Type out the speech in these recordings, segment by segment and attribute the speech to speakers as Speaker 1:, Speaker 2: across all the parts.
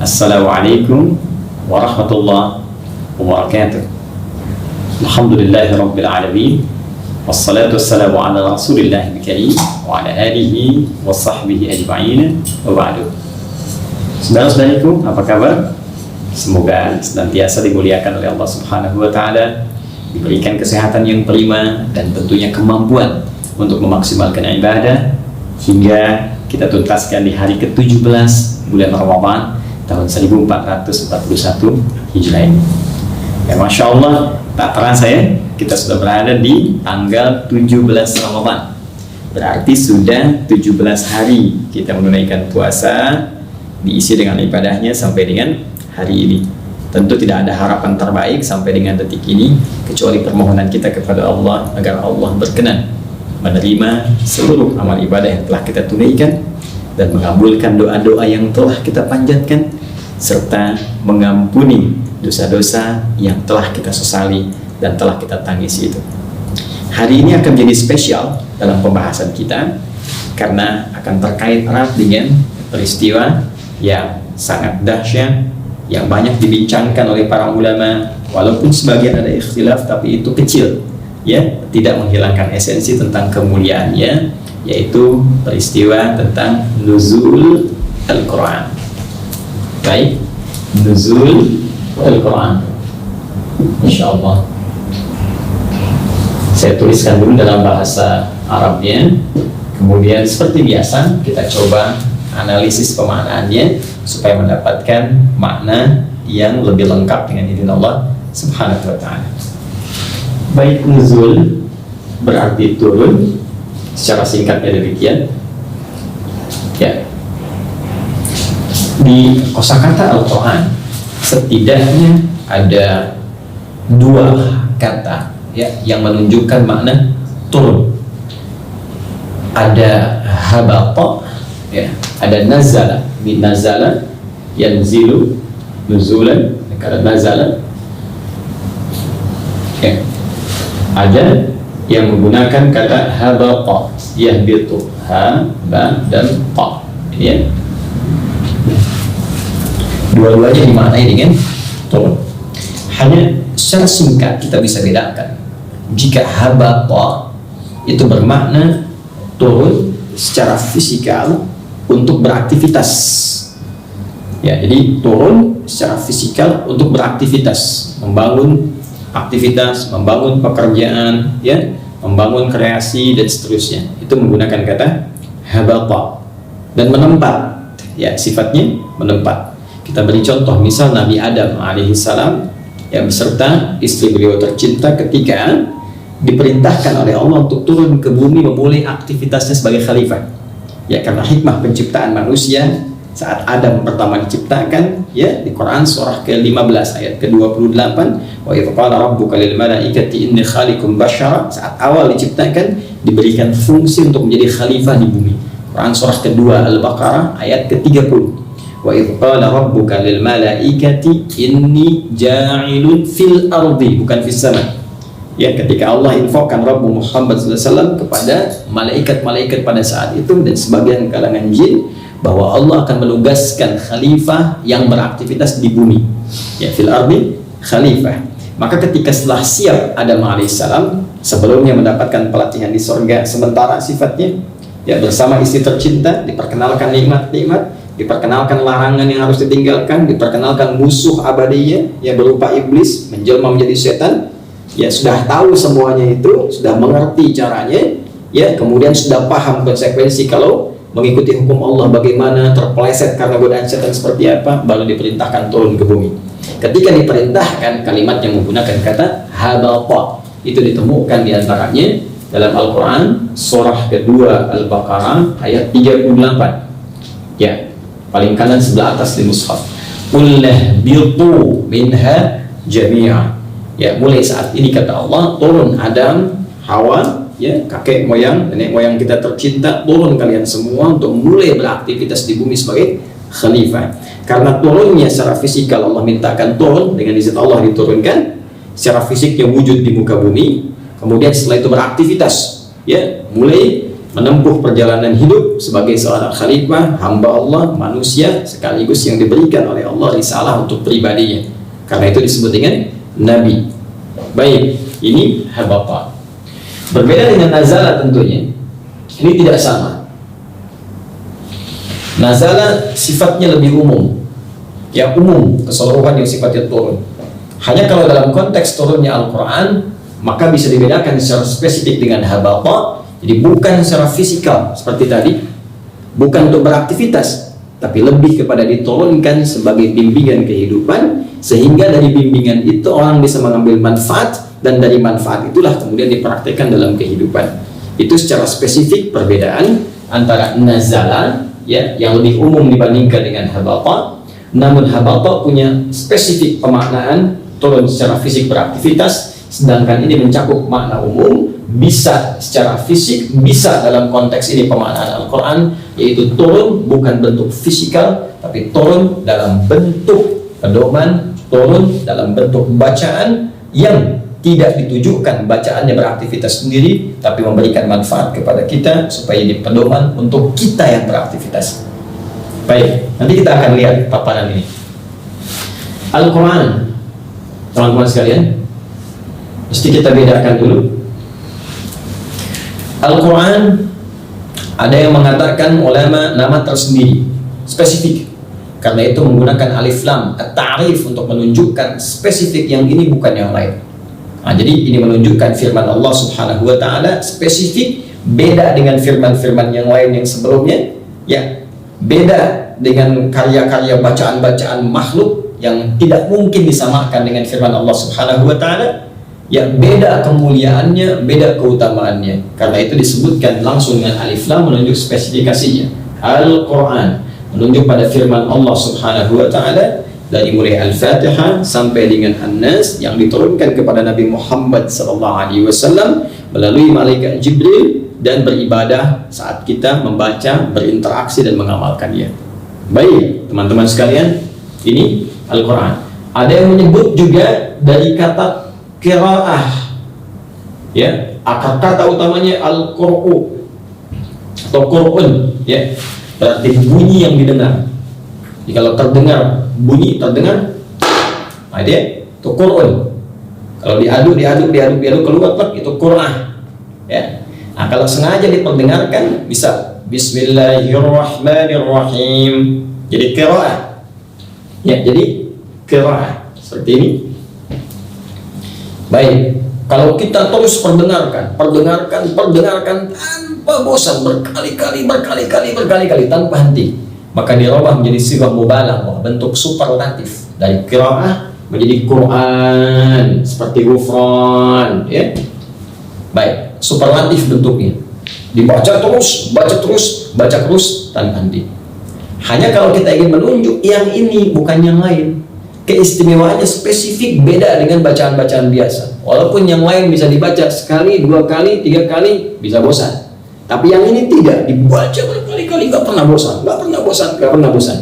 Speaker 1: Assalamualaikum warahmatullahi wabarakatuh. Alhamdulillahirabbil alamin. Wassalatu wassalamu ala Rasulillahil karim wa ala alihi wa sahbihi ajma'in. Wa ba'du. Saudara-saudariku, apa kabar? Semoga senantiasa dimuliakan oleh Allah Subhanahu wa taala, diberikan kesehatan yang prima dan tentunya kemampuan untuk memaksimalkan ibadah hingga kita tuntaskan di hari ke-17 bulan Ramadan tahun 1441 Hijriah ini. Ya, Masya Allah, tak terasa ya, kita sudah berada di tanggal 17 Ramadan. Berarti sudah 17 hari kita menunaikan puasa, diisi dengan ibadahnya sampai dengan hari ini. Tentu tidak ada harapan terbaik sampai dengan detik ini kecuali permohonan kita kepada Allah agar Allah berkenan menerima seluruh amal ibadah yang telah kita tunaikan dan mengabulkan doa-doa yang telah kita panjatkan serta mengampuni dosa-dosa yang telah kita sesali dan telah kita tangisi itu. Hari ini akan menjadi spesial dalam pembahasan kita karena akan terkait erat dengan peristiwa yang sangat dahsyat yang banyak dibincangkan oleh para ulama, walaupun sebagian ada ikhtilaf tapi itu kecil ya, tidak menghilangkan esensi tentang kemuliaannya, yaitu peristiwa tentang nuzul Al-Quran. Baik, nuzul Al-Quran. InsyaAllah saya tuliskan dulu dalam bahasa Arabnya, kemudian seperti biasa kita coba analisis pemaknaannya supaya mendapatkan makna yang lebih lengkap dengan izin Allah Subhanahu wa ta'ala. Baik, nuzul berarti turun, secara singkatnya demikian ya. Di kosakata Al-Quran setidaknya ada dua kata ya yang menunjukkan makna turun. Ada habata ya, ada nazala, min nazala yanzilu nuzulan, kata nazala ya. Ada yang menggunakan kata habata, yahbitu, ha, ba, dan ta ya. Dua-duanya dimaknai dengan turun. Hanya secara singkat kita bisa bedakan. Jika habata itu bermakna turun secara fisikal untuk beraktivitas ya, jadi turun secara fisikal untuk beraktivitas, membangun aktivitas, membangun pekerjaan ya, membangun kreasi dan seterusnya, itu menggunakan kata habata. Dan menempat ya, sifatnya menempat. Kita beri contoh, misal Nabi Adam alaihissalam yang beserta istri beliau tercinta ketika diperintahkan oleh Allah untuk turun ke bumi memulai aktivitasnya sebagai khalifah ya, karena hikmah penciptaan manusia saat Adam pertama diciptakan ya, di Quran surah ke-15 ayat ke-28, wa idh qala rabbuka lil malaikati inni khaliqun basyara, saat awal diciptakan diberikan fungsi untuk menjadi khalifah di bumi. Quran surah kedua Al-Baqarah ayat ke-30, wa idh qala rabbuka lil malaikati inni ja'ilun fil ardi, bukan fis sama ya, ketika Allah infokan Rabbu Muhammad SAW kepada malaikat-malaikat pada saat itu dan sebagian kalangan jin bahwa Allah akan menugaskan khalifah yang beraktivitas di bumi ya, fil ardi khalifah. Maka ketika setelah siap Adam alaihissalam, sebelumnya mendapatkan pelatihan di surga sementara sifatnya ya, bersama istri tercinta, diperkenalkan nikmat-nikmat, diperkenalkan larangan yang harus ditinggalkan, diperkenalkan musuh abadinya yang berupa iblis menjelma menjadi setan ya, sudah tahu semuanya itu, sudah mengerti caranya ya, kemudian sudah paham konsekuensi kalau mengikuti hukum Allah bagaimana, terpeleset karena godaan setan seperti apa, baru diperintahkan turun ke bumi. Ketika diperintahkan, kalimat yang menggunakan kata habata itu ditemukan diantaranya dalam Al-Quran surah kedua Al-Baqarah ayat 38 ya, paling kanan sebelah atas di mushaf, qullah bitu minha jami'a ya, mulai saat ini kata Allah, turun Adam, Hawa ya, kakek moyang, nenek moyang kita tercinta, turun kalian semua untuk mulai beraktivitas di bumi sebagai khalifah. Karena turunnya secara fisikal, Allah mintakan turun, dengan izin Allah diturunkan secara fisiknya wujud di muka bumi, kemudian setelah itu beraktivitas ya, mulai menempuh perjalanan hidup sebagai seorang khalifah, hamba Allah, manusia sekaligus yang diberikan oleh Allah risalah untuk pribadinya. Karena itu disebut dengan nabi. Baik, ini habata. Berbeda dengan nazala tentunya. Ini tidak sama. Nazala sifatnya lebih umum. Ya, umum, keseluruhan yang sifatnya turun. Hanya kalau dalam konteks turunnya Al-Quran, maka bisa dibedakan secara spesifik dengan habata. Jadi bukan secara fisikal seperti tadi, bukan untuk beraktivitas, tapi lebih kepada diturunkan sebagai bimbingan kehidupan, sehingga dari bimbingan itu orang bisa mengambil manfaat, dan dari manfaat itulah kemudian dipraktekkan dalam kehidupan. Itu secara spesifik perbedaan antara nazala, ya, yang lebih umum dibandingkan dengan habata. Namun habata punya spesifik pemaknaan turun secara fisik beraktivitas, sedangkan ini mencakup makna umum, bisa secara fisik, bisa dalam konteks ini pemaknaan Al-Quran, yaitu turun bukan bentuk fisikal, tapi turun dalam bentuk pedoman, turun dalam bentuk bacaan yang tidak ditujukan bacaannya beraktivitas sendiri, tapi memberikan manfaat kepada kita supaya jadi pedoman untuk kita yang beraktivitas. Baik, nanti kita akan lihat paparan ini. Al-Quran, teman-teman sekalian, mesti kita bedakan dulu. Al-Quran, ada yang mengatakan ulama nama tersendiri, spesifik. Karena itu menggunakan alif lam, at-ta'rif, untuk menunjukkan spesifik yang ini bukan yang lain. Nah, jadi ini menunjukkan firman Allah Subhanahu wa Ta'ala spesifik, beda dengan firman-firman yang lain yang sebelumnya, ya, beda dengan karya-karya bacaan-bacaan makhluk yang tidak mungkin disamakan dengan firman Allah Subhanahu wa Ta'ala. Ya, beda kemuliaannya, beda keutamaannya. Karena itu disebutkan langsung dengan alif lam menunjuk spesifikasinya. Al-Quran menunjuk pada firman Allah Subhanahu wa Ta'ala, dari mulai Al-Fatihah sampai dengan An-Nas, yang diturunkan kepada Nabi Muhammad SAW melalui malaikat Jibril, dan beribadah saat kita membaca, berinteraksi dan mengamalkannya. Baik, teman-teman sekalian, ini Al-Quran. Ada yang menyebut juga dari kata qiraah, ya, akar kata utamanya al-qur'u atau qur'un, ya, berarti bunyi yang didengar. Jadi kalau terdengar bunyi, terdengar, nah dia itu qur'un. Kalau diaduk keluar itu qur'ah, ya. Nah, kalau sengaja diperdengarkan bisa Bismillahirrahmanirrahim, jadi qiraah, ya, jadi qiraah seperti ini. Baik, kalau kita terus perdengarkan tanpa bosan, berkali-kali tanpa henti, maka dirubah menjadi sighah mubalaghah, bentuk superlatif, dari qiraah menjadi Quran, seperti ghufran, ya. Baik, superlatif bentuknya, dibaca terus, baca terus tanpa henti. Hanya kalau kita ingin menunjuk yang ini bukan yang lain, keistimewaannya spesifik, beda dengan bacaan-bacaan biasa. Walaupun yang lain bisa dibaca sekali, 2 kali, 3 kali, bisa bosan. Tapi yang ini tidak, dibaca berkali-kali, nggak pernah bosan.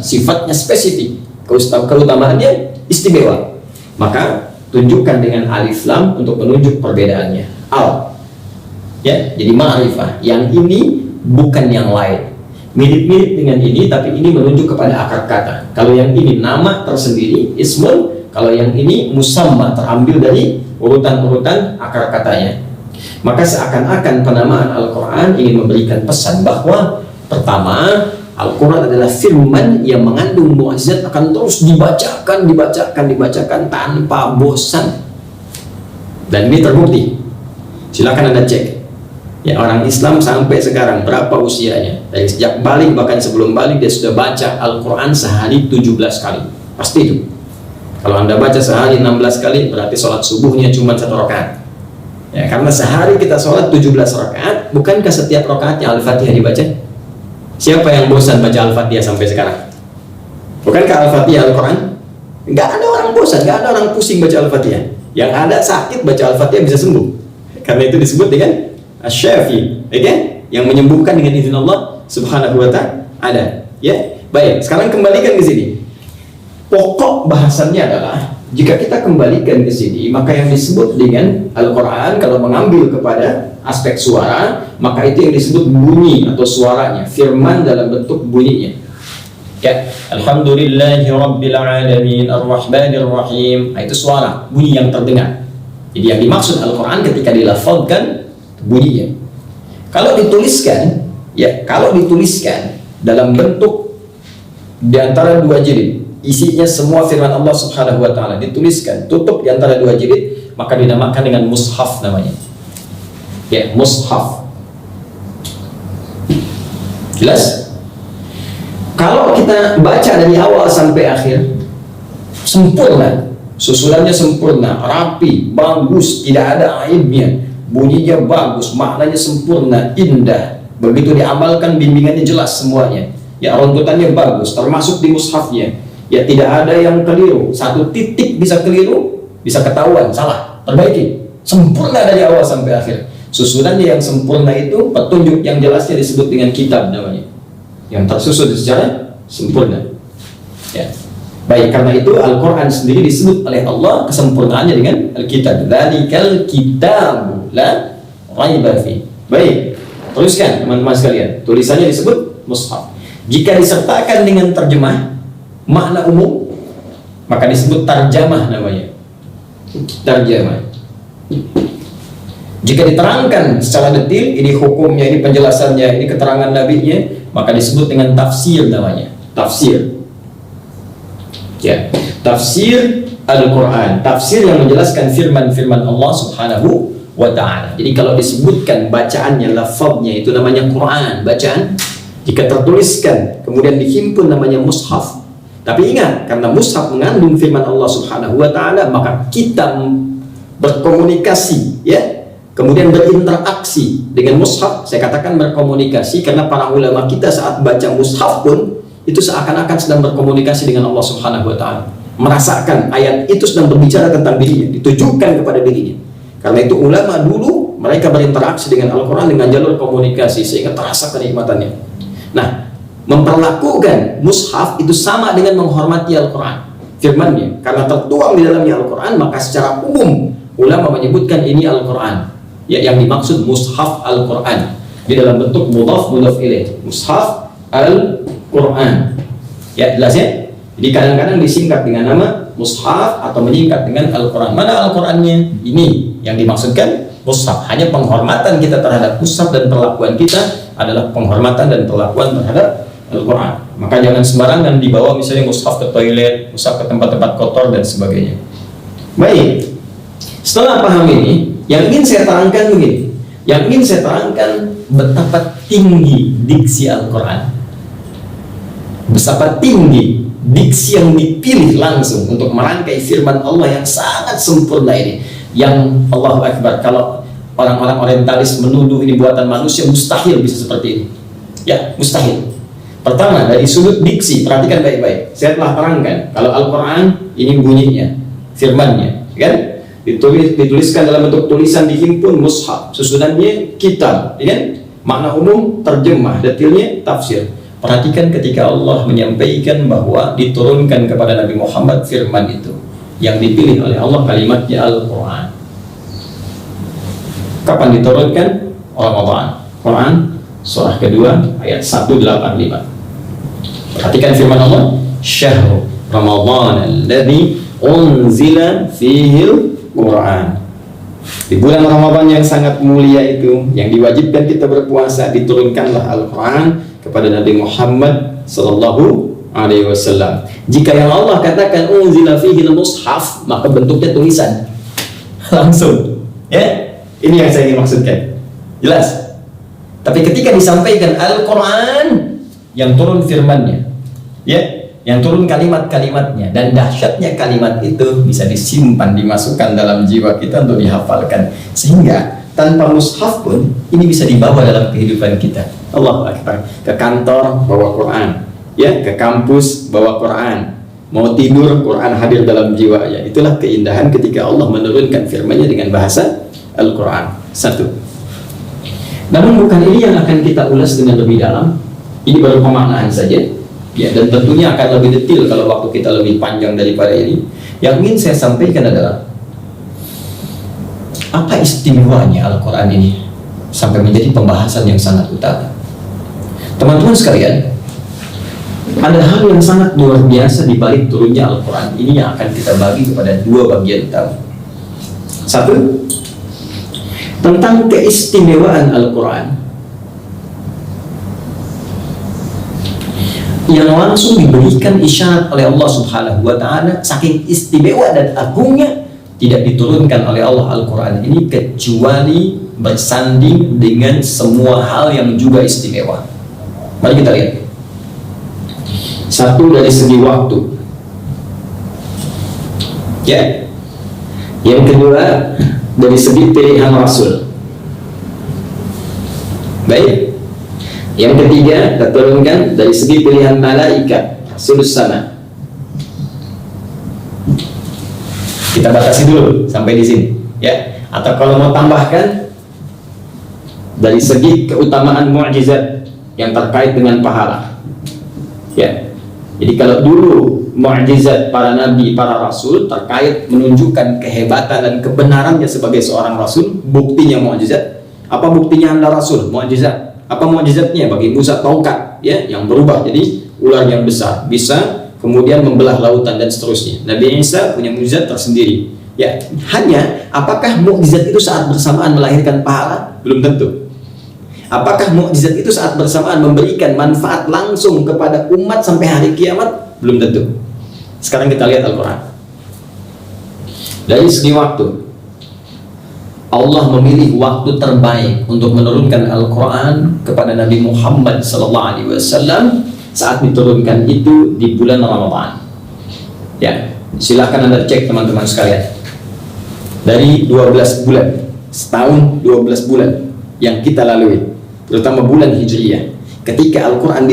Speaker 1: Sifatnya spesifik, keutamaannya istimewa. Maka tunjukkan dengan alif lam untuk menunjuk perbedaannya. Al, ya, jadi ma'rifah. Yang ini bukan yang lain. Mirip-mirip dengan ini, tapi ini menunjuk kepada akar kata. Kalau yang ini nama tersendiri, ismun. Kalau yang ini musamma, terambil dari urutan-urutan akar katanya. Maka seakan-akan penamaan Al-Quran ingin memberikan pesan bahwa pertama, Al-Quran adalah firman yang mengandung mukjizat, akan terus dibacakan tanpa bosan. Dan ini terbukti. Silakan Anda cek. Ya, orang Islam sampai sekarang berapa usianya? Dari sejak balik, bahkan sebelum balik dia sudah baca Al-Quran sehari 17 kali. Pasti itu. Kalau Anda baca sehari 16 kali, berarti sholat subuhnya cuma 1 rakaat. Ya, karena sehari kita sholat 17 rakaat, bukankah setiap rakaatnya Al-Fatihah dibaca? Siapa yang bosan baca Al-Fatihah sampai sekarang? Bukankah Al-Fatihah Al-Quran? Nggak ada orang bosan, nggak ada orang pusing baca Al-Fatihah. Yang ada sakit, baca Al-Fatihah bisa sembuh. Karena itu disebut dengan Asy-Syafi, ya, yang menyembuhkan dengan izin Allah Subhanahu wa Ta'ala. Ya, baik. Sekarang kembalikan ke sini. Pokok bahasannya adalah jika kita kembalikan ke sini, maka yang disebut dengan Al-Quran, kalau mengambil kepada aspek suara, maka itu yang disebut bunyi atau suaranya, firman dalam bentuk bunyinya. Ya, Alhamdulillahi Rabbil Alamin Ar-Rahmanir Rahim. Itu suara, bunyi yang terdengar. Jadi yang dimaksud Al-Quran ketika dilafalkan bunyinya. Kalau dituliskan, ya, kalau dituliskan dalam bentuk di antara dua jilid, isinya semua firman Allah Subhanahu wa taala dituliskan, tutup di antara dua jilid, maka dinamakan dengan mushaf namanya. Ya, mushaf. Jelas? Kalau kita baca dari awal sampai akhir, sempurna, susunannya sempurna, rapi, bagus, tidak ada aibnya, bunyinya bagus, maknanya sempurna, indah. Begitu diamalkan, bimbingannya jelas semuanya. Ya, runtutannya bagus, termasuk di mushafnya. Ya, tidak ada yang keliru, satu titik bisa keliru, bisa ketahuan, salah, perbaiki. Sempurna dari awal sampai akhir. Susunannya yang sempurna itu, petunjuk yang jelasnya disebut dengan kitab namanya, yang tersusun secara sempurna. Ya, baik, karena itu Al-Quran sendiri disebut oleh Allah kesempurnaannya dengan Al-Kitab. Dzalikal kitabu la raiba fi. Baik, teruskan teman-teman sekalian. Tulisannya disebut mushaf. Jika disertakan dengan terjemah makna umum, maka disebut tarjamah namanya. Tarjamah. Jika diterangkan secara detail, ini hukumnya, ini penjelasannya, ini keterangan nabinya, maka disebut dengan tafsir namanya. Tafsir. Ya, tafsir Al-Quran, tafsir yang menjelaskan firman-firman Allah Subhanahu wa ta'ala. Jadi kalau disebutkan bacaannya, lafaznya, itu namanya Quran, bacaan. Jika tertuliskan kemudian dihimpun namanya mushaf. Tapi ingat, karena mushaf mengandung firman Allah Subhanahu wa ta'ala, maka kita berkomunikasi, ya, kemudian berinteraksi dengan mushaf. Saya katakan berkomunikasi karena para ulama kita saat baca mushaf pun itu seakan-akan sedang berkomunikasi dengan Allah Subhanahu wa ta'ala, merasakan ayat itu sedang berbicara tentang dirinya, ditujukan kepada dirinya. Karena itu ulama dulu mereka berinteraksi dengan Al-Quran dengan jalur komunikasi sehingga terasa kenikmatannya. Nah, memperlakukan mushaf itu sama dengan menghormati Al-Quran, firmannya. Karena tertuang di dalamnya Al-Quran, maka secara umum ulama menyebutkan ini Al-Quran, ya, yang dimaksud mushaf Al-Quran di dalam bentuk mudhaf ilaih, mushaf Al-Quran. Ya, jelas ya? Jadi kadang-kadang disingkat dengan nama mushaf atau menyingkat dengan Al-Quran. Mana Al-Qurannya? Ini yang dimaksudkan mushaf. Hanya penghormatan kita terhadap mushaf dan perlakuan kita adalah penghormatan dan perlakuan terhadap Al-Quran. Maka jangan sembarangan dibawa misalnya mushaf ke toilet, mushaf ke tempat-tempat kotor dan sebagainya. Baik, setelah paham ini, yang ingin saya terangkan begini. Yang ingin saya terangkan betapa tinggi diksi Al-Quran, betapa tinggi diksi yang dipilih langsung untuk merangkai firman Allah yang sangat sempurna ini. Yang Allahu Akbar, kalau orang-orang orientalis menuduh ini buatan manusia, mustahil bisa seperti ini. Ya, mustahil. Pertama, dari sudut diksi, perhatikan baik-baik. Saya telah terangkan, kalau Al-Quran ini bunyinya, firmannya, kan? Dituliskan dalam bentuk tulisan, dihimpun mushaf, susunannya kitab, kan? Makna umum, terjemah, detailnya tafsir. Perhatikan ketika Allah menyampaikan bahwa diturunkan kepada Nabi Muhammad firman itu, yang dipilih oleh Allah kalimatnya Al-Quran. Kapan diturunkan? Ramadan. Quran surah kedua ayat 185. Perhatikan firman Allah, Syahrul Ramadan alladzi unzila fihil Quran. Di bulan Ramadan yang sangat mulia itu, yang diwajibkan kita berpuasa, diturunkanlah Al-Quran kepada Nabi Muhammad sallallahu alaihi wasallam. Jika yang Allah katakan unzila fihil mushaf, maka bentuknya tulisan langsung, ya. Ini yang saya ingin maksudkan. Jelas? Tapi ketika disampaikan Al-Quran, yang turun firmannya, ya, yang turun kalimat-kalimatnya, dan dahsyatnya kalimat itu bisa disimpan, dimasukkan dalam jiwa kita untuk dihafalkan, sehingga tanpa mushaf pun ini bisa dibawa dalam kehidupan kita. Allahu Akbar. Ke kantor bawa Quran, ya, ke kampus bawa Quran, mau tidur Quran hadir dalam jiwa, ya. Itulah keindahan ketika Allah menurunkan firman-Nya dengan bahasa Al-Quran. Satu. Namun bukan ini yang akan kita ulas dengan lebih dalam. Ini baru pemaknaan saja, ya, dan tentunya akan lebih detail kalau waktu kita lebih panjang daripada ini. Yang ingin saya sampaikan adalah apa istimewanya Al-Quran ini sampai menjadi pembahasan yang sangat utama. Teman-teman sekalian, ada hal yang sangat luar biasa di balik turunnya Al-Quran ini yang akan kita bagi kepada dua bagian utama. Satu, tentang keistimewaan Al-Quran yang langsung diberikan isyarat oleh Allah Subhanahu wa Ta'ala. Saking istimewa dan agungnya, tidak diturunkan oleh Allah Al-Quran ini kecuali bersanding dengan semua hal yang juga istimewa. Mari kita lihat. Satu, dari segi waktu, ya. Yang kedua, dari segi pilihan Rasul. Baik. Yang ketiga, kita turunkan dari segi pilihan malaikat, sulus sama. Kita batasi dulu sampai di sini, ya. Atau kalau mau tambahkan, dari segi keutamaan mukjizat yang terkait dengan pahala, ya. Jadi kalau dulu mukjizat para nabi, para rasul terkait menunjukkan kehebatan dan kebenarannya sebagai seorang rasul, buktinya mukjizat. Apa buktinya Anda rasul? Mukjizat. Apa mukjizatnya? Bagi Musa tongkat, ya, yang berubah jadi ular yang besar, bisa kemudian membelah lautan dan seterusnya. Nabi Isa punya mukjizat tersendiri, ya. Hanya apakah mukjizat itu saat bersamaan melahirkan pahala? Belum tentu. Apakah mukjizat itu saat bersamaan memberikan manfaat langsung kepada umat sampai hari kiamat? Belum tentu. Sekarang kita lihat Al-Quran. Dari segi waktu, Allah memilih waktu terbaik untuk menurunkan Al-Quran kepada Nabi Muhammad SAW saat diturunkan itu di bulan Ramadan. Ya, silahkan Anda cek teman-teman sekalian. Dari 12 bulan, setahun 12 bulan yang kita lalui, terutama bulan Hijriyah, ketika Al-Quran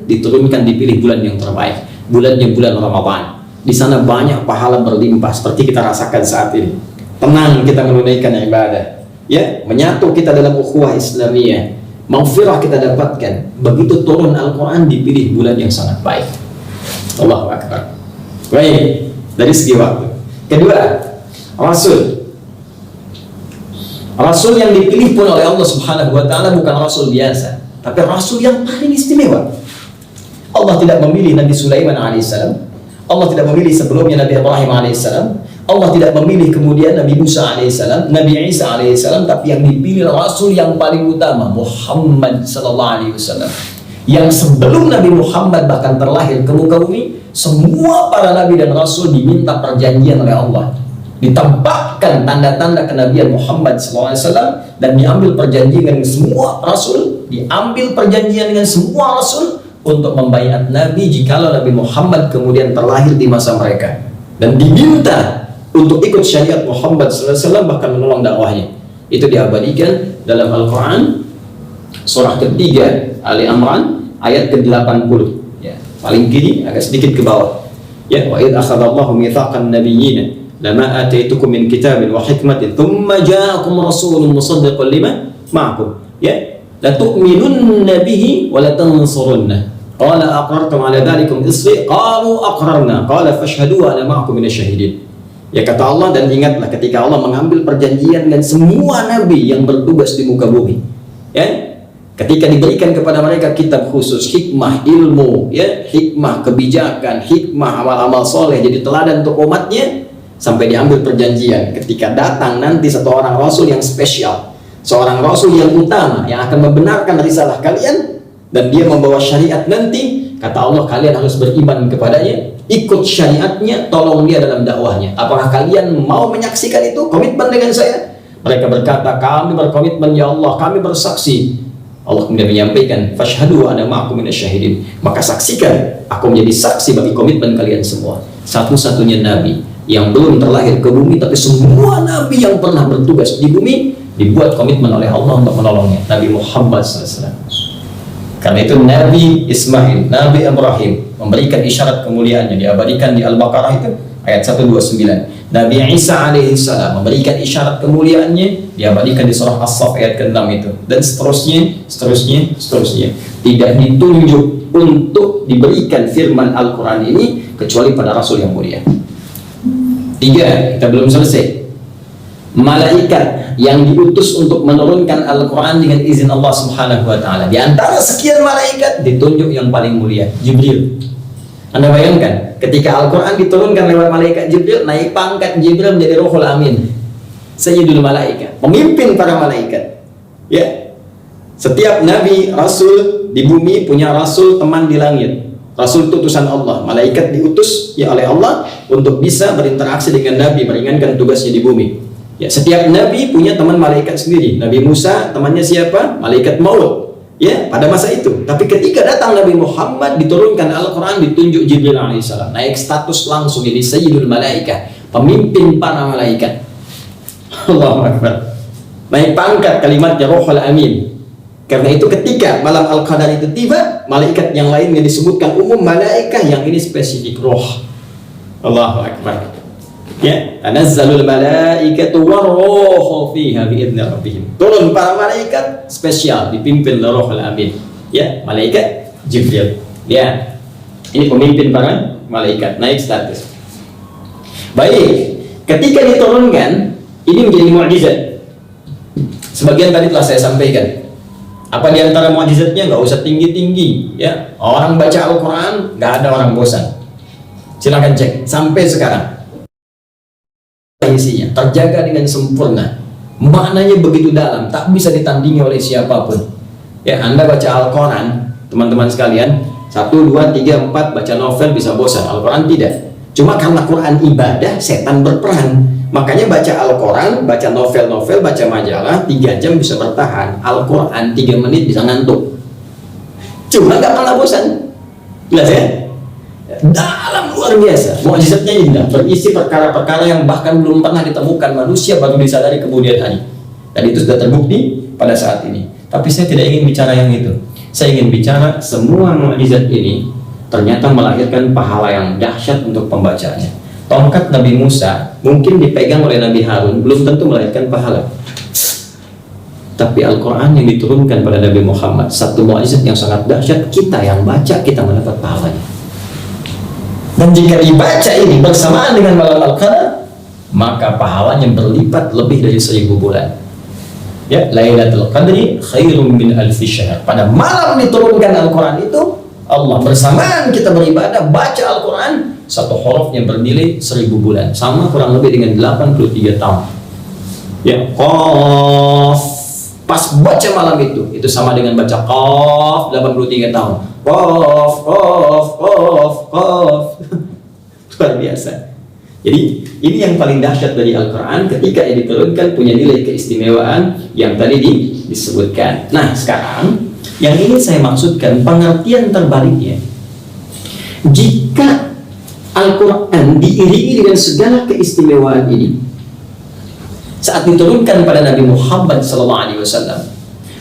Speaker 1: diturunkan dipilih bulan yang terbaik, bulannya bulan Ramadan. Di sana banyak pahala berlimpah seperti kita rasakan saat ini. Tenang kita menunaikan ibadah, ya, menyatu kita dalam ukhuwah Islamiyah, maghfirah kita dapatkan. Begitu turun Al-Quran dipilih bulan yang sangat baik. Allahu Akbar. Baik, dari segi waktu. Kedua, Rasul yang dipilih pun oleh Allah Subhanahu wa Ta'ala bukan Rasul biasa, tapi Rasul yang paling istimewa. Allah tidak memilih Nabi Sulaiman alaihissalam, Allah tidak memilih sebelumnya Nabi Ibrahim alaihissalam, Allah tidak memilih kemudian Nabi Musa alaihissalam, Nabi Isa alaihissalam, tapi yang dipilih Rasul yang paling utama, Muhammad sallallahu alaihi wasallam. Yang sebelum Nabi Muhammad bahkan terlahir ke muka bumi, semua para Nabi dan Rasul diminta perjanjian oleh Allah, ditampakkan tanda-tanda kenabian Muhammad SAW, dan diambil perjanjian dengan semua Rasul, diambil perjanjian dengan semua Rasul untuk membaiat Nabi jikalau Nabi Muhammad kemudian terlahir di masa mereka, dan diminta untuk ikut syariat Muhammad SAW, bahkan menolong dakwahnya. Itu diabadikan dalam Al-Quran surah ketiga Ali Imran ayat ke-80, ya, paling kiri agak sedikit ke bawah, ya. Wa idh akhadallahu mitsaqan nabiyyin lama ataitukum min kitabin wa hikmatin thumma ja'akum rasulun musaddiqun lima ma'akum, ya, la tu'minunna bihi wa la tansurunna qala aqrartum ala dhalikum isri qalu aqrarna qala fashhadu wa ana ma'akum minasyahidin. Ya, kata Allah, dan ingatlah ketika Allah mengambil perjanjian dengan semua nabi yang bertugas di muka bumi, ya, ketika diberikan kepada mereka kitab khusus, hikmah ilmu, ya, hikmah kebijakan, hikmah amal-amal soleh jadi teladan untuk umatnya, sampai diambil perjanjian ketika datang nanti satu orang Rasul yang spesial, seorang Rasul yang utama yang akan membenarkan risalah kalian, dan dia membawa syariat nanti. Kata Allah, kalian harus beriman kepadanya, ikut syariatnya, tolong dia dalam dakwahnya. Apakah kalian mau menyaksikan itu, komitmen dengan saya? Mereka berkata, kami berkomitmen ya Allah, kami bersaksi. Allah kemudian menyampaikan, fashhadu ana ma'akum minasyahidin, maka saksikan, aku menjadi saksi bagi komitmen kalian semua. Satu-satunya nabi yang belum terlahir ke bumi, tapi semua nabi yang pernah bertugas di bumi dibuat komitmen oleh Allah untuk menolongnya, Nabi Muhammad SAW. Karena itu Nabi Ismail, Nabi Ibrahim memberikan isyarat kemuliaannya, diabadikan di Al-Baqarah itu ayat 129. Nabi Isa alaihissalam memberikan isyarat kemuliaannya, diabadikan di surah As-Saff ayat ke-6 itu, dan seterusnya. Tidak ditunjuk untuk diberikan firman Al-Quran ini kecuali pada Rasul yang mulia. Tiga, kita belum selesai. Malaikat yang diutus untuk menurunkan Al-Quran dengan izin Allah Subhanahu wa Ta'ala. Di antara sekian malaikat ditunjuk yang paling mulia, Jibril. Anda bayangkan, ketika Al-Quran diturunkan lewat malaikat Jibril, naik pangkat Jibril menjadi Ruhul Amin, Sayyidul Malaikat, pemimpin para malaikat. Ya, setiap nabi, rasul di bumi punya rasul teman di langit. Rasul itu utusan Allah, malaikat diutus ya oleh Allah untuk bisa berinteraksi dengan nabi, meringankan tugasnya di bumi. Ya, setiap nabi punya teman malaikat sendiri. Nabi Musa temannya siapa? Malaikat maut. Ya, pada masa itu. Tapi ketika datang Nabi Muhammad, diturunkan Al-Quran, ditunjuk Jibril alaihissalam, naik status langsung, ini Sayyidul Malaikat, pemimpin para malaikat. Allahu Akbar. Naik pangkat kalimatnya Ruhul Amin. Karena itu ketika malam Al-Qadar itu tiba, malaikat yang lainnya disebutkan umum, malaikat yang ini spesifik roh. Allahu Akbar. Ya, tanazzalul malaikatu waruhu fiha biidzni rabbihim. Turun para malaikat spesial dipimpin oleh Ruhul Amin. Ya, malaikat Jibril. Ya. Ini pemimpin para malaikat, naik status. Baik, ketika diturunkan, ini menjadi mukjizat. Sebagian tadi telah saya sampaikan. Apa di antara mukjizatnya? Nggak usah tinggi-tinggi, ya. Orang baca Al-Quran, nggak ada orang bosan. Silakan cek sampai sekarang. Isinya terjaga dengan sempurna, maknanya begitu dalam, tak bisa ditandingi oleh siapapun. Ya, Anda baca Al-Quran, teman-teman sekalian, 1, 2, 3, 4 baca novel bisa bosan. Al-Quran tidak. Cuma karena Quran ibadah, setan berperan. Makanya baca Al-Quran, baca novel-novel, baca majalah 3 jam bisa bertahan. Al-Quran 3 menit bisa ngantuk. Cuma nggak pernah bosan. Jelas ya? Dalam luar biasa. Mukjizatnya indah, berisi perkara-perkara yang bahkan belum pernah ditemukan manusia, baru disadari kemudian hari. Dan itu sudah terbukti pada saat ini. Tapi saya tidak ingin bicara yang itu. Saya ingin bicara semua mukjizat ini ternyata melahirkan pahala yang dahsyat untuk pembacanya. Tongkat Nabi Musa mungkin dipegang oleh Nabi Harun, belum tentu melahirkan pahala. Tapi Al-Quran yang diturunkan pada Nabi Muhammad, satu mukjizat yang sangat dahsyat, kita yang baca, kita mendapat pahalanya. Dan jika dibaca ini bersamaan dengan malam Al-Qadar, maka pahalanya berlipat lebih dari 1000 bulan. Ya, Lailatul Qadri khairum min alfi syahr. Pada malam diturunkan Al-Quran itu, Allah bersamaan kita beribadah, baca Al-Quran, satu huruf yang bernilai 1000 bulan, sama kurang lebih dengan 83 tahun. Ya, Qaf, pas baca malam itu sama dengan baca Qaf 83 tahun. Qaf, Qaf, Qaf, Qaf. Luar biasa. Jadi ini yang paling dahsyat dari Al-Quran, ketika ini diturunkan punya nilai keistimewaan yang tadi disebutkan. Nah, sekarang yang ini saya maksudkan pengertian terbaliknya. Jika Al-Quran diiringi dengan segala keistimewaan ini saat diturunkan pada Nabi Muhammad SAW,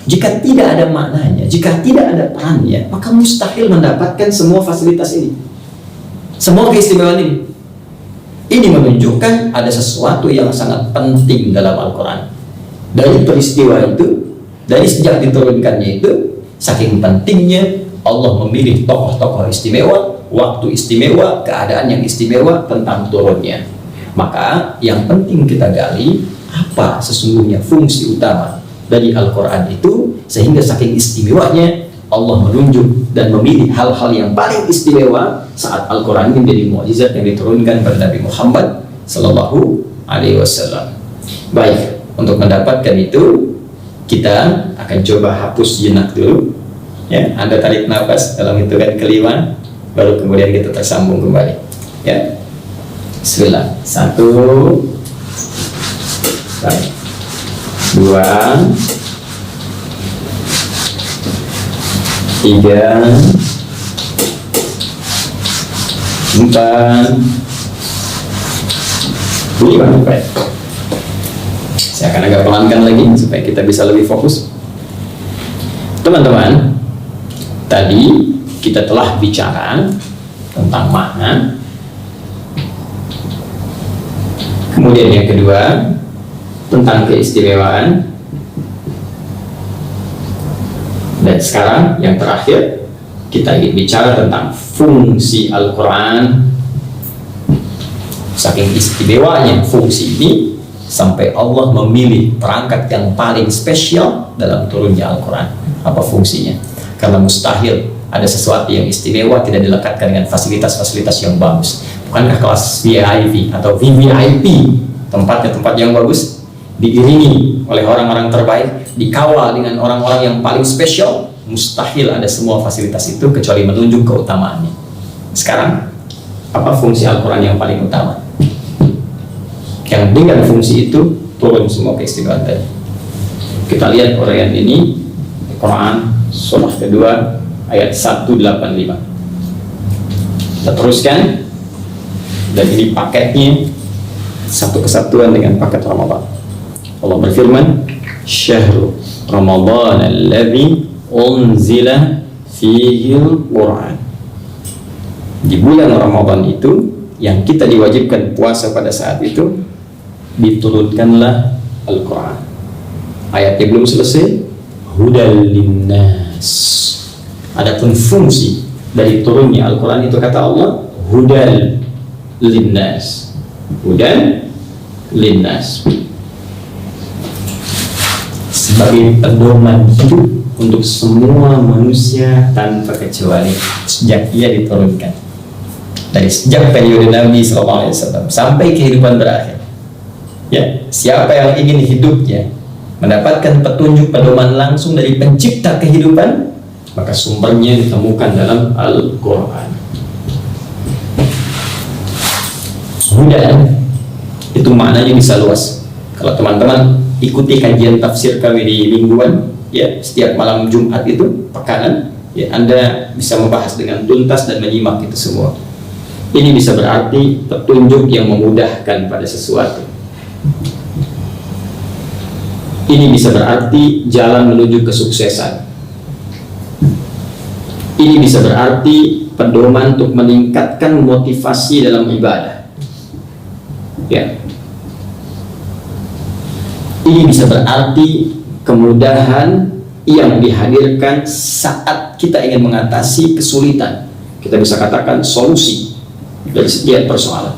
Speaker 1: jika tidak ada maknanya, jika tidak ada perannya, maka mustahil mendapatkan semua fasilitas ini, semua keistimewaan ini. Ini menunjukkan ada sesuatu yang sangat penting dalam Al-Quran. Dari peristiwa itu, dari sejak diturunkannya itu, saking pentingnya Allah memilih tokoh-tokoh istimewa, waktu istimewa, keadaan yang istimewa tentang turunnya. Maka yang penting kita gali, apa sesungguhnya fungsi utama dari Al-Quran itu, sehingga saking istimewanya Allah menunjuk dan memilih hal-hal yang paling istimewa saat Al-Quran ini menjadi mukjizat yang diturunkan pada Nabi Muhammad Sallallahu Alaihi Wasallam. Baik, untuk mendapatkan itu kita akan coba hapus jenak dulu. Ya, Anda tarik nafas dalam hitungan kelima, baru kemudian kita tersambung kembali. Ya, Bismillah. 1, 2, 3, 4, 5. Baik. Saya akan agak pelankan lagi supaya kita bisa lebih fokus. Teman-teman, tadi kita telah bicara tentang makna. Kemudian yang kedua tentang keistimewaan. Dan sekarang yang terakhir kita ingin bicara tentang fungsi Al-Quran Saking istimewanya fungsi ini, sampai Allah memilih perangkat yang paling spesial dalam turunnya Al-Quran. Apa fungsinya? Karena mustahil ada sesuatu yang istimewa tidak dilekatkan dengan fasilitas-fasilitas yang bagus. Bukankah kelas VIP atau VVIP, tempatnya tempat yang bagus, diiringi oleh orang-orang terbaik, dikawal dengan orang-orang yang paling spesial? Mustahil ada semua fasilitas itu kecuali menunjuk keutamaannya. Sekarang, apa fungsi Al-Quran yang paling utama? Yang dengan fungsi itu turun semua keistimewaan tadi. Kita lihat uraian ini Quran surah kedua ayat 185. Kita teruskan, dan ini paketnya satu kesatuan dengan paket Ramadan. Allah berfirman, Syahrul Ramadan alladzi unzila fihi al-Quran. Di bulan Ramadan itu yang kita diwajibkan puasa pada saat itu, diturunkanlah Al-Quran. Ayatnya belum selesai, hudal linnas. Adapun fungsi dari turunnya Al-Quran itu kata Allah, hudal linnas. Hudal linnas, sebagai pedoman hidup untuk semua manusia tanpa kecuali. Sejak ia diturunkan, dari sejak periode Nabi SAW sampai kehidupan berakhir, ya, siapa yang ingin hidupnya mendapatkan petunjuk pedoman langsung dari pencipta kehidupan, maka sumbernya ditemukan dalam Al-Quran. Hudan itu maknanya bisa luas. Kalau teman-teman ikuti kajian tafsir kami di mingguan, ya, setiap malam Jumat itu pekanan, ya, Anda bisa membahas dengan tuntas dan menyimak itu semua. Ini bisa berarti petunjuk yang memudahkan pada sesuatu. Ini bisa berarti jalan menuju kesuksesan. Ini bisa berarti pedoman untuk meningkatkan motivasi dalam ibadah. Ya. Ini bisa berarti kemudahan yang dihadirkan saat kita ingin mengatasi kesulitan. Kita bisa katakan solusi dari setiap persoalan.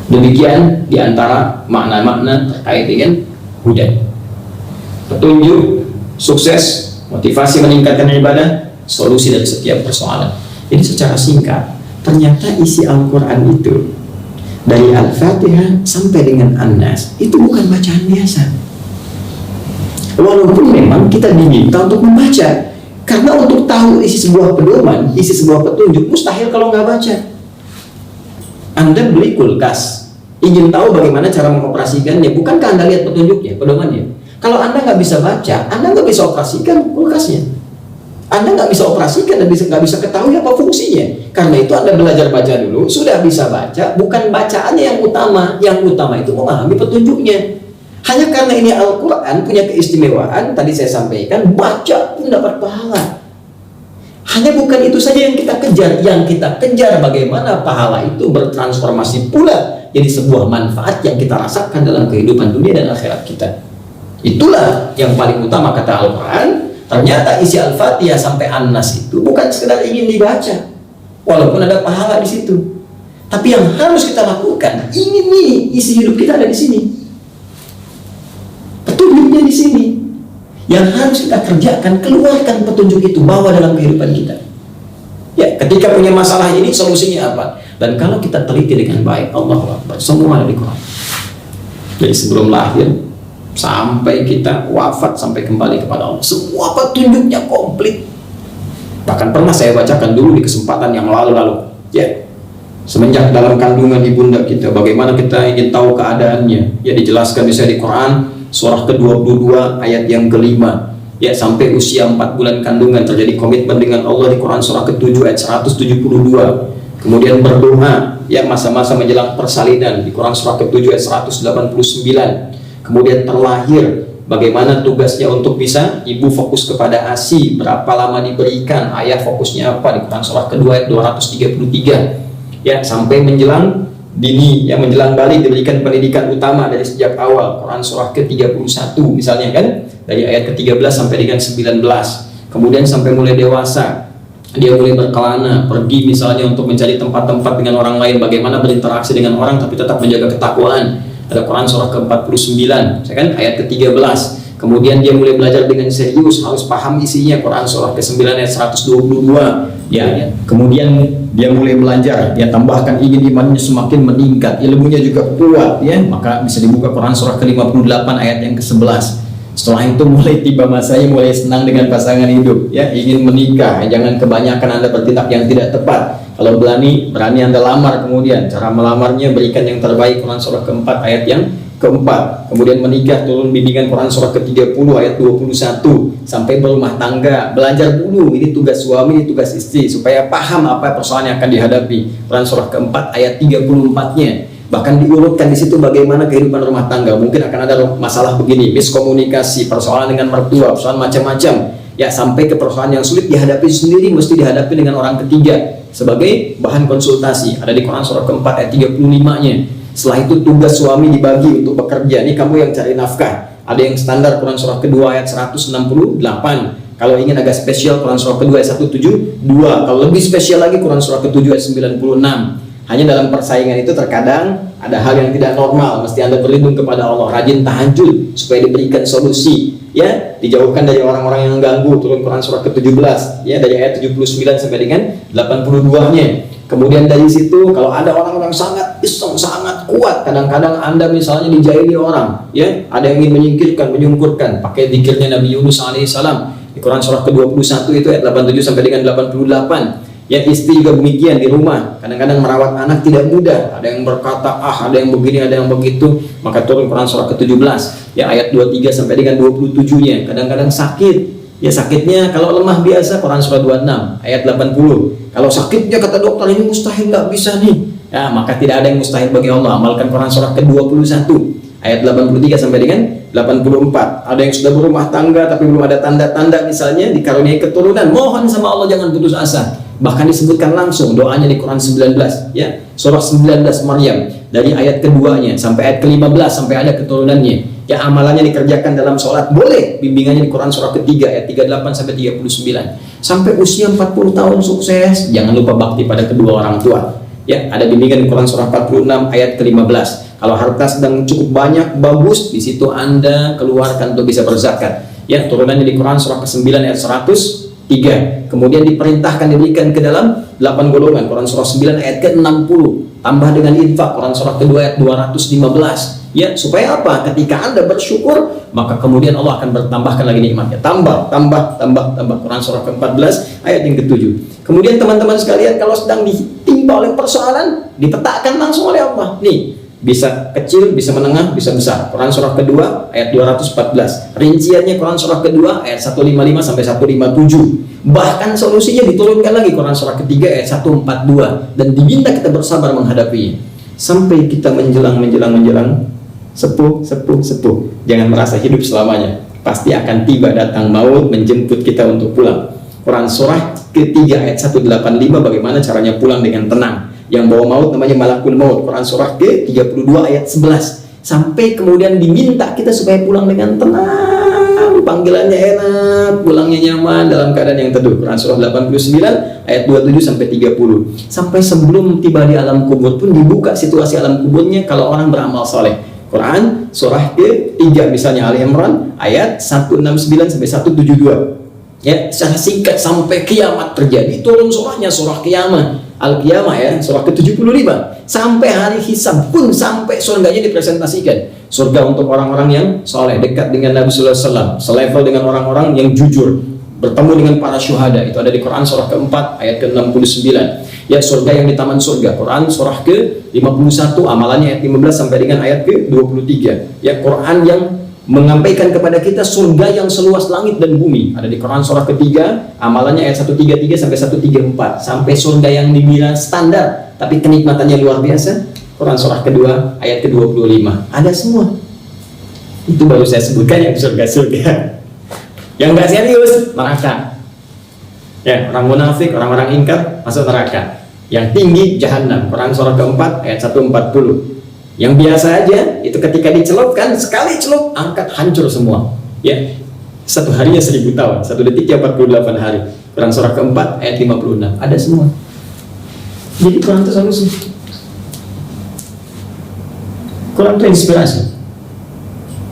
Speaker 1: Demikian diantara makna-makna terkait dengan hudan. Petunjuk, sukses, motivasi meningkatkan ibadah, solusi dari setiap persoalan. Jadi secara singkat, ternyata isi Al-Quran itu dari Al-Fatihah sampai dengan An-Nas itu bukan bacaan biasa. Walaupun memang kita diminta untuk membaca, karena untuk tahu isi sebuah pedoman, isi sebuah petunjuk, mustahil kalau nggak baca. Anda beli kulkas, ingin tahu bagaimana cara mengoperasikannya, bukankah Anda lihat petunjuknya, pedomannya? Kalau Anda nggak bisa baca, Anda nggak bisa operasikan kulkasnya. Anda nggak bisa operasikan dan nggak bisa ketahui apa fungsinya. Karena itu Anda belajar baca dulu, sudah bisa baca, bukan bacaannya yang utama. Yang utama itu memahami petunjuknya. Hanya karena ini Al-Quran punya keistimewaan, tadi saya sampaikan, baca pun dapat pahala. Hanya bukan itu saja yang kita kejar. Yang kita kejar bagaimana pahala itu bertransformasi pula jadi sebuah manfaat yang kita rasakan dalam kehidupan dunia dan akhirat kita. Itulah yang paling utama kata Al-Quran. Ternyata isi Al-Fatihah sampai An-Nas itu bukan sekedar ingin dibaca, walaupun ada pahala di situ. Tapi yang harus kita lakukan, ini nih isi hidup kita ada di sini. Petunjuknya di sini. Yang harus kita kerjakan, keluarkan petunjuk itu, bawa dalam kehidupan kita. Ya, ketika punya masalah ini, solusinya apa? Dan kalau kita teliti dengan baik, Allahu Akbar, semua ada di Quran. Jadi sebelum lahir sampai kita wafat, sampai kembali kepada Allah, semua petunjuknya komplit. Bahkan pernah saya bacakan dulu di kesempatan yang lalu-lalu, ya, semenjak dalam kandungan ibunda kita, bagaimana kita ingin tahu keadaannya, ya, dijelaskan misalnya di Quran surah ke-22 ayat yang ke-5, ya, sampai usia 4 bulan kandungan terjadi komitmen dengan Allah di Quran surah ke-7 ayat 172. Kemudian berdoa, ya, masa-masa menjelang persalinan di Quran surah ke-7 ayat 189. Kemudian terlahir, bagaimana tugasnya untuk bisa ibu fokus kepada ASI, berapa lama diberikan, ayah fokusnya apa di Quran surah kedua ayat 233, ya, sampai menjelang dini, ya, menjelang balik diberikan pendidikan utama dari sejak awal, Quran surah ke-31 misalnya, kan, dari ayat ke-13 sampai dengan 19. Kemudian sampai mulai dewasa, dia mulai berkelana, pergi misalnya untuk mencari tempat-tempat dengan orang lain, bagaimana berinteraksi dengan orang tapi tetap menjaga ketakwaan. Ada Quran surah ke-49, kan ayat ke-13. Kemudian dia mulai belajar dengan serius, harus paham isinya. Quran surah ke-9 ayat 122. Ya, kemudian dia mulai belajar, dia tambahkan ingin imannya semakin meningkat, ilmunya juga kuat, ya, maka bisa dibuka Quran surah ke-58 ayat yang ke-11. Setelah itu mulai tiba masanya mulai senang dengan pasangan hidup, ya, ingin menikah. Jangan kebanyakan Anda bertindak yang tidak tepat. Kalau berani Anda lamar. Kemudian cara melamarnya berikan yang terbaik. Quran surah ke-4 ayat yang ke-4. Kemudian menikah, turun bimbingan Quran surah ke-30 ayat 21. Sampai berumah tangga, belajar dulu, ini tugas suami, ini tugas istri, supaya paham apa persoalan yang akan dihadapi. Quran surah ke-4 ayat 34-nya. Bahkan diurutkan di situ bagaimana kehidupan rumah tangga. Mungkin akan ada masalah begini, miskomunikasi, persoalan dengan mertua, persoalan macam-macam, ya, sampai ke persoalan yang sulit dihadapi sendiri, mesti dihadapi dengan orang ketiga sebagai bahan konsultasi. Ada di Quran surah ke-4 ayat 35-nya. Setelah itu tugas suami dibagi untuk bekerja. Ini kamu yang cari nafkah. Ada yang standar Quran surah kedua ayat 168. Kalau ingin agak spesial Quran surah kedua ayat 172. Kalau lebih spesial lagi Quran surah ke-7 ayat 96. Hanya dalam persaingan itu terkadang ada hal yang tidak normal. Mesti Anda berlindung kepada Allah, rajin tahajud supaya diberikan solusi, ya, dijauhkan dari orang-orang yang mengganggu. Turun Quran surah ke-17, ya, dari ayat 79 sampai dengan 82-nya. Kemudian dari situ kalau ada orang-orang sangat iseng, sangat kuat, kadang-kadang Anda misalnya dijahili orang, ya, ada yang ingin menyingkirkan, menyungkurkan, pakai zikirnya Nabi Yunus alaihissalam di Quran surah ke-21 itu ayat 87 sampai dengan 88. Ya, istri juga demikian di rumah. Kadang-kadang merawat anak tidak mudah. Ada yang berkata, ada yang begini, ada yang begitu. Maka turun Quran surah ke-17, ya, ayat 23 sampai dengan 27-nya. Kadang-kadang sakit. Ya, sakitnya kalau lemah biasa Quran surah 26 ayat 80. Kalau sakitnya kata dokter ini mustahil, nggak bisa nih. Ya, maka tidak ada yang mustahil bagi Allah. Amalkan Quran surah ke-21 ayat 83 sampai dengan 84. Ada yang sudah berumah tangga tapi belum ada tanda-tanda, misalnya dikaruniai keturunan, mohon sama Allah jangan putus asa. Bahkan disebutkan langsung doanya di Quran 19, ya, surah 19 Maryam, dari ayat keduanya sampai ayat ke-15 sampai ada keturunannya. Ya, amalannya dikerjakan dalam sholat boleh, bimbingannya di Quran surah ketiga ayat 38 sampai 39. Sampai usia 40 tahun sukses. Jangan lupa bakti pada kedua orang tua. Ya, ada bimbingan di Quran surah 46 ayat ke-15. Kalau harta sedang cukup banyak, bagus, di situ Anda keluarkan untuk bisa berzakat. Ya, turunannya di Quran surah ke-9 ayat 103. Kemudian diperintahkan diberikan ke dalam 8 golongan. Quran surah 9 ayat ke-60. Tambah dengan infak Quran surah kedua ayat 215. Ya, supaya apa? Ketika Anda bersyukur, maka kemudian Allah akan bertambahkan lagi nikmatnya. Tambah. Quran surah ke-14 ayat yang ke-7. Kemudian teman-teman sekalian, kalau sedang ditimpa oleh persoalan, dipetakan langsung oleh Allah. Nih, bisa kecil, bisa menengah, bisa besar. Quran surah kedua ayat 214. Rinciannya Quran surah kedua ayat 155 sampai 157. Bahkan solusinya diturunkan lagi Quran surah ketiga ayat 142, dan diminta kita bersabar menghadapinya sampai kita menjelang sepuh. Jangan merasa hidup selamanya. Pasti akan tiba datang maut menjemput kita untuk pulang. Quran surah ketiga ayat 185, bagaimana caranya pulang dengan tenang. Yang bawa maut namanya malakul maut. Quran surah ke-32 ayat 11. Sampai kemudian diminta kita supaya pulang dengan tenang, panggilannya enak, pulangnya nyaman, dalam keadaan yang teduh. Quran surah 89 ayat 27 sampai 30. Sampai sebelum tiba di alam kubur pun dibuka situasi alam kuburnya kalau orang beramal soleh. Quran surah ke-3 misalnya Ali Imran ayat 169 sampai 172. Ya, secara singkat sampai kiamat terjadi. Turun surahnya surah kiamat, Al-Qiyamah, ya, surah ke-75. Sampai hari hisab pun, sampai surganya dipresentasikan. Surga untuk orang-orang yang soleh, dekat dengan Nabi sallallahu alaihi wasallam, selevel dengan orang-orang yang jujur, bertemu dengan para syuhada. Itu ada di Quran surah ke-4 ayat ke-69. Ya, surga yang di taman surga. Quran surah ke-51, amalannya ayat 15 sampai dengan ayat ke-23. Ya, Quran yang menyampaikan kepada kita surga yang seluas langit dan bumi. Ada di Quran surah ketiga, amalannya ayat 133 sampai 134. Sampai surga yang dibilang standar tapi kenikmatannya luar biasa. Quran surah kedua ayat ke-25. Ada semua. Itu baru saya sebutkan yang surga-surga. Yang gak serius, neraka. Ya, orang munafik, orang-orang ingkar masuk neraka. Yang tinggi jahanam. Quran surah keempat ayat 140. Yang biasa aja itu ketika dicelupkan, sekali celup angkat hancur semua. Ya, satu harinya 1000 tahun, satu detiknya 48 hari. Quran surah keempat ayat 56, ada semua. Jadi Quran itu solusi. Quran itu inspirasi.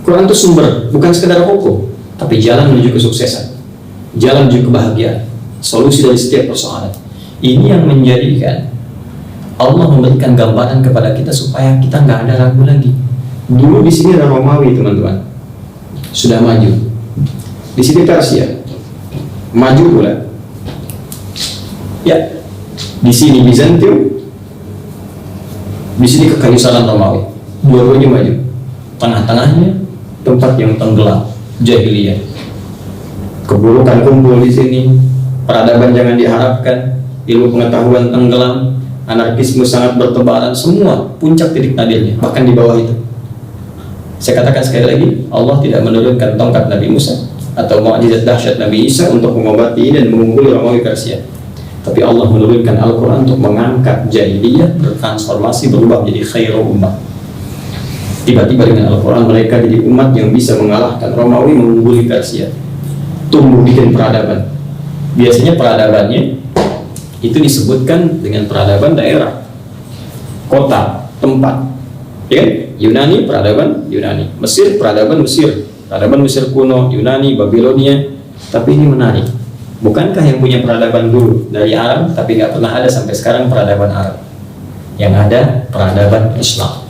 Speaker 1: Quran itu sumber, bukan sekedar hukum, tapi jalan menuju kesuksesan, jalan menuju kebahagiaan, solusi dari setiap persoalan. Ini yang menjadikan Allah memberikan gambaran kepada kita supaya kita nggak ada ragu lagi. Dulu di sini ada Romawi, teman-teman, sudah maju. Di sini Persia, maju pula. Ya, di sini Bizantium, di sini Kekaisaran Romawi. Dua-duanya maju. Tengah-tengahnya tempat yang tenggelam, jahiliyah. Keburukan kumpul di sini, peradaban jangan diharapkan, ilmu pengetahuan tenggelam, anarkisme sangat bertebaran, semua puncak titik nadirnya, bahkan di bawah itu. Saya katakan sekali lagi, Allah tidak menurunkan tongkat Nabi Musa atau mukjizat dahsyat Nabi Isa untuk mengobati dan mengungguli Romawi Persia. Tapi Allah menurunkan Al-Quran untuk mengangkat jahiliyah, bertransformasi, berubah menjadi khairul ummah. Tiba-tiba dengan Al-Quran mereka jadi umat yang bisa mengalahkan Romawi, mengungguli Persia, tumbuh bikin peradaban. Biasanya peradabannya itu disebutkan dengan peradaban daerah, kota, tempat, ya kan? Yunani, peradaban Yunani. Mesir, peradaban Mesir, peradaban Mesir kuno, Yunani, Babilonia. Tapi ini menarik, bukankah yang punya peradaban dulu dari Arab, tapi nggak pernah ada sampai sekarang peradaban Arab? Yang ada peradaban Islam,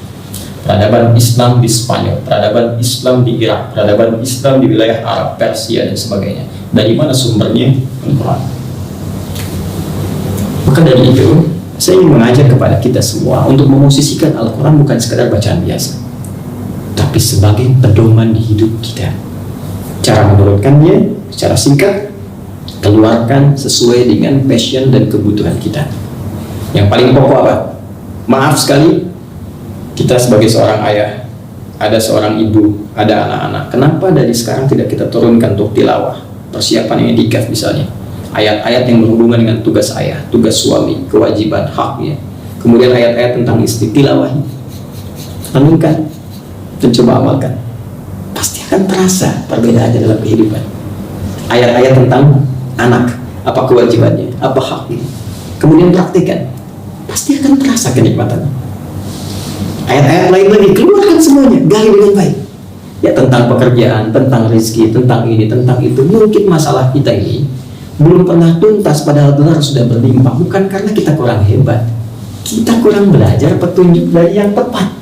Speaker 1: peradaban Islam di Spanyol, peradaban Islam di Irak, peradaban Islam di wilayah Arab, Persia dan sebagainya. Dari mana sumbernya? Al-Quran. Maka dari itu, saya ingin mengajak kepada kita semua untuk memosisikan Al-Quran bukan sekadar bacaan biasa, tapi sebagai pedoman di hidup kita. Cara menurunkannya secara singkat, keluarkan sesuai dengan passion dan kebutuhan kita. Yang paling pokok apa? Maaf sekali, kita sebagai seorang ayah, ada seorang ibu, ada anak-anak, kenapa dari sekarang tidak kita turunkan untuk tilawah, persiapan yang dikaf misalnya, ayat-ayat yang berhubungan dengan tugas ayah, tugas suami, kewajiban, haknya, kemudian ayat-ayat tentang istri, tilawah, renungkan dan coba amalkan, pasti akan terasa perbedaannya dalam kehidupan. Ayat-ayat tentang anak, apa kewajibannya, apa haknya, kemudian praktikkan, pasti akan terasa kenikmatannya. Ayat-ayat lain lagi, keluarkan semuanya, gali dengan baik. Ya, tentang pekerjaan, tentang rezeki, tentang ini, tentang itu. Mungkin masalah kita ini belum pernah tuntas, padahal benar sudah berlimpah. Bukan karena kita kurang hebat, kita kurang belajar petunjuk dari yang tepat.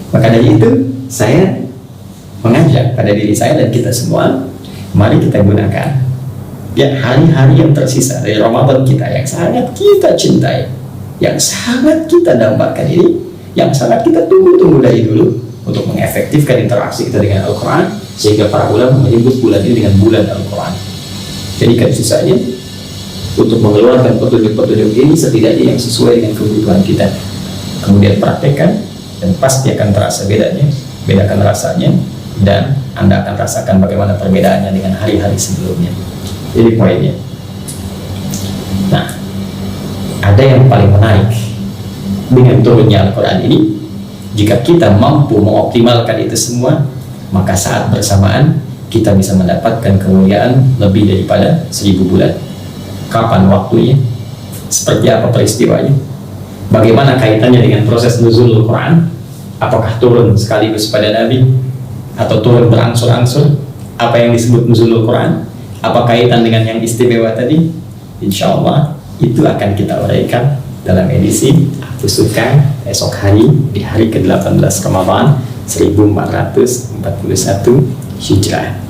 Speaker 1: Maka dari itu, saya mengajak pada diri saya dan kita semua, mari kita gunakan ya hari-hari yang tersisa dari Ramadan kita yang sangat kita cintai, yang sangat kita dambakan ini, yang sangat kita tunggu-tunggu dari dulu untuk mengefektifkan interaksi kita dengan Al-Quran, sehingga para ulama menyebut bulan ini dengan bulan Al-Quran. Jadikan sisanya untuk mengeluarkan petunjuk-petunjuk ini setidaknya yang sesuai dengan kebutuhan kita, kemudian praktekkan, dan pasti akan terasa bedanya, bedakan rasanya, dan Anda akan rasakan bagaimana perbedaannya dengan hari-hari sebelumnya. Jadi poinnya, nah, ada yang paling menarik dengan turunnya Al-Quran ini. Jika kita mampu mengoptimalkan itu semua, maka saat bersamaan kita bisa mendapatkan kemuliaan lebih daripada 1000 bulan. Kapan waktunya? Seperti apa peristiwanya? Bagaimana kaitannya dengan proses nuzul Al-Quran? Apakah turun sekaligus pada Nabi? Atau turun berangsur-angsur? Apa yang disebut nuzul Al-Quran? Apa kaitan dengan yang istimewa tadi? Insya Allah itu akan kita uraikan dalam edisi Aku Suka esok hari di hari ke-18 Ramadan 1441 Hijrah.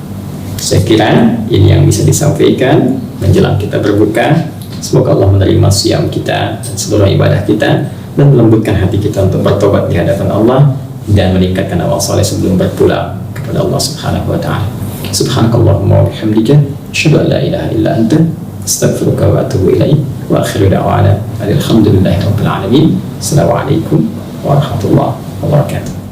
Speaker 1: Saya kira ini yang bisa disampaikan menjelang kita berbuka. Semoga Allah menerima siam kita dan seluruh ibadah kita, dan melembutkan hati kita untuk bertobat di hadapan Allah dan meningkatkan amal soleh sebelum berpulang kepada Allah Subhanahu wa Ta'ala. Subhanakallahumma wa bihamdika, asyhadu an la ilaha illa anta, astaghfiruka wa atubu ilaik. Wa akhiru da'wana alhamdulillahi rabbil alamin. Assalamualaikum warahmatullahi wabarakatuh.